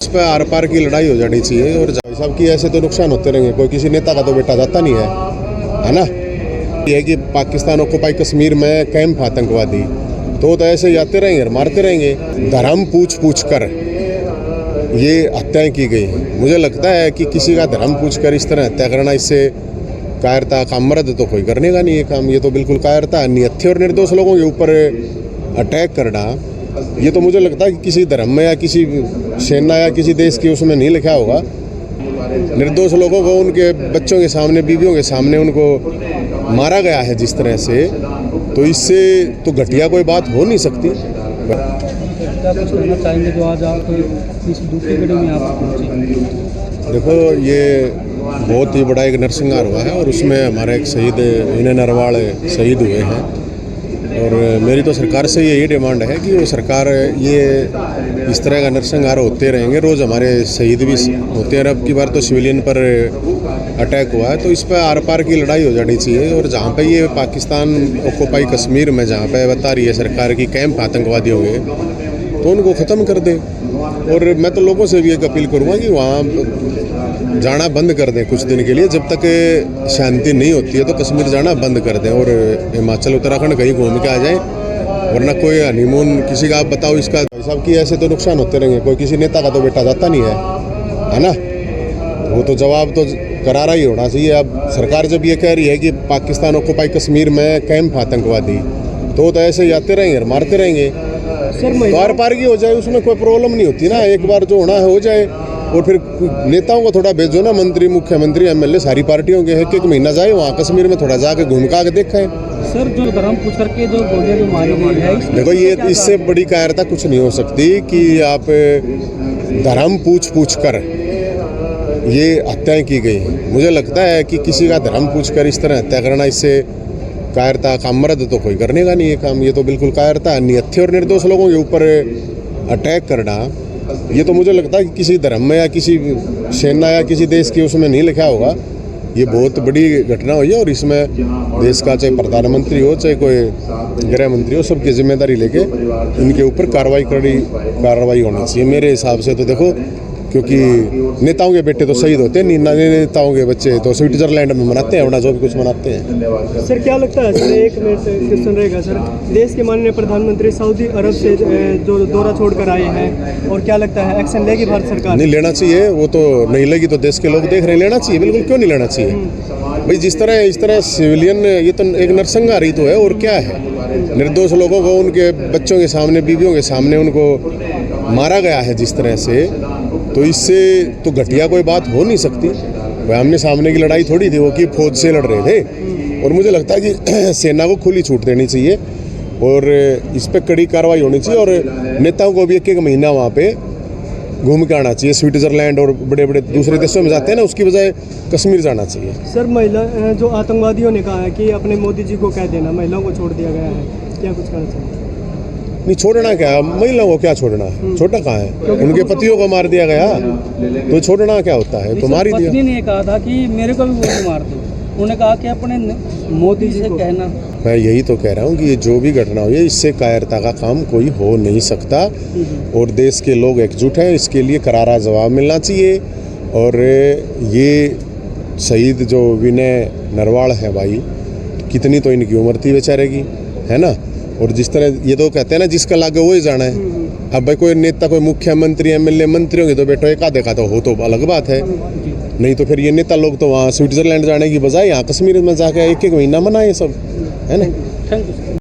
इस पर आर पार की लड़ाई हो जानी चाहिए। और भाई साहब की ऐसे तो नुकसान होते रहेंगे, कोई किसी नेता का तो बेटा जाता नहीं है ना। ये है कि पाकिस्तान ऑक्युपाई कश्मीर में कैंप आतंकवादी तो ऐसे ही आते रहेंगे और मारते रहेंगे। धर्म पूछ पूछ कर ये हत्याएं की गई। मुझे लगता है कि किसी का धर्म पूछ कर इस तरह हत्या करना, इससे कायरता का मर्द तो कोई करने का नहीं ये काम। ये तो बिल्कुल कायरता, निहत्थे और निर्दोष लोगों के ऊपर अटैक करना, ये तो मुझे लगता है कि किसी धर्म में या किसी सेना या किसी देश के उसमें नहीं लिखा होगा। निर्दोष लोगों को उनके बच्चों के सामने, बीवियों के सामने उनको मारा गया है जिस तरह से, तो इससे तो घटिया कोई बात हो नहीं सकती। क्या कुछ कहना चाहेंगे जो आज आप इस दूसरी कड़ी में आप पहुंचे? देखो, ये बहुत ही बड़ा एक नरसंहार हुआ है और उसमें हमारा एक शहीद विनय नरवाल शहीद हुए हैं। और मेरी तो सरकार से यही डिमांड है कि वो सरकार ये इस तरह का नरसंहार होते रहेंगे, रोज़ हमारे शहीद भी होते हैं। अब की बार तो सिविलियन पर अटैक हुआ है, तो इस पर आर पार की लड़ाई हो जानी चाहिए। और जहाँ पे ये पाकिस्तान ऑक्युपाई कश्मीर में जहाँ पे बता रही है सरकार की कैंप आतंकवादी हो गए, तो उनको ख़त्म कर दे। और मैं तो लोगों से भी एक अपील करूँगा कि वहाँ जाना बंद कर दें कुछ दिन के लिए, जब तक शांति नहीं होती है तो कश्मीर जाना बंद कर दें और हिमाचल उत्तराखंड कहीं घूम के आ जाएं। वरना कोई हनीमून किसी का आप बताओ, इसका भाई साहब की ऐसे तो नुकसान होते रहेंगे, कोई किसी नेता का तो बेटा जाता नहीं है ना। वो तो जवाब तो करारा ही होना चाहिए। अब सरकार जब ये कह रही है कि पाकिस्तान ऑक्युपाई कश्मीर में कैंप आतंकवादी तो ऐसे ही आते रहेंगे और मारते रहेंगे। तो आर पार की हो जाए, उसमें कोई प्रॉब्लम नहीं होती ना। एक बार जो होना है हो जाए। और फिर नेताओं को थोड़ा भेजो ना, मंत्री, मुख्यमंत्री, एमएलए, सारी पार्टियों के एक महीना जाए वहाँ कश्मीर में, थोड़ा जाके घूम का के देखा है। सर, जो धर्म पूछ करके जो गोलियां जो मारी गई है, देखो, ये इससे बड़ी कायरता कुछ नहीं हो सकती कि आप धर्म पूछ पूछ कर ये हत्याएं की गई। मुझे लगता है कि किसी का धर्म पूछ कर इस तरह हत्या करना, इससे कायरता का मर्द तो कोई करने का नहीं ये काम। ये तो बिल्कुल कायरता, निहत्थे और निर्दोष लोगों के ऊपर अटैक करना, ये तो मुझे लगता है कि किसी धर्म में या किसी सेना या किसी देश के उसमें नहीं लिखा होगा। ये बहुत बड़ी घटना हुई है और इसमें देश का चाहे प्रधानमंत्री हो चाहे कोई गृह मंत्री हो, सबकी जिम्मेदारी लेके इनके ऊपर कार्रवाई होनी चाहिए मेरे हिसाब से। तो देखो, क्योंकि नेताओं के बेटे तो शहीद होते हैं, नेताओं के बच्चे तो स्विट्जरलैंड में मनाते हैं अपना जो भी कुछ मनाते हैं। सर, क्या लगता है सर, एक मिनट क्वेश्चन रहेगा सर, देश के माननीय प्रधानमंत्री सऊदी अरब से जो दौरा छोड़कर आए हैं, और क्या लगता है एक्शन लेगी भारत सरकार? नहीं लेना चाहिए, वो तो नहीं लेगी तो देश के लोग देख रहे हैं, लेना चाहिए बिल्कुल, क्यों नहीं लेना चाहिए भाई। इस तरह सिविलियन, ये तो एक नरसंहार ही तो है और क्या है। निर्दोष लोगों को उनके बच्चों के सामने, बीवियों के सामने उनको मारा गया है जिस तरह से, तो इससे तो घटिया कोई बात हो नहीं सकती। भाई आमने सामने की लड़ाई थोड़ी थी, वो कि फौज से लड़ रहे थे। और मुझे लगता है कि सेना को खुली छूट देनी चाहिए और इस पर कड़ी कार्रवाई होनी चाहिए। और नेताओं को भी एक महीना वहाँ पे घूम के आना चाहिए। स्विट्जरलैंड और बड़े बड़े दूसरे देशों में जाते हैं ना, उसकी बजाय कश्मीर जाना चाहिए। सर, महिला जो आतंकवादियों ने कहा है कि अपने मोदी जी को कह देना, महिलाओं को छोड़ दिया गया है, क्या कुछ कहना चाहिए? नहीं, छोड़ना क्या, महिलाओं को क्या छोड़ना है, छोटा कहाँ है, उनके पतियों को मार दिया गया, तो छोड़ना क्या होता है, तो मार ही दिया। पत्नी ने कहा था कि मेरे को भी गोली मार दो, उन्होंने कहा कि अपने मोदी जी से कहना। मैं यही तो कह रहा हूँ कि ये जो भी घटना हुई है, इससे कायरता का काम कोई हो नहीं सकता और देश के लोग एकजुट हैं, इसके लिए करारा जवाब मिलना चाहिए। और ये शहीद जो विनय नरवाल है भाई, कितनी तो इनकी उम्र थी बेचारे की, है ना। और जिस तरह ये तो कहते हैं ना, जिसका लागे वही जाना है। अब भाई कोई नेता, कोई मुख्यमंत्री, एमएलए, मंत्रियों की तो बेटो एक आधे का तो हो तो अलग बात है, नहीं तो फिर ये नेता लोग तो वहाँ स्विट्जरलैंड जाने की बजाय यहाँ कश्मीर में जाके एक महीना मनाए सब, है ना।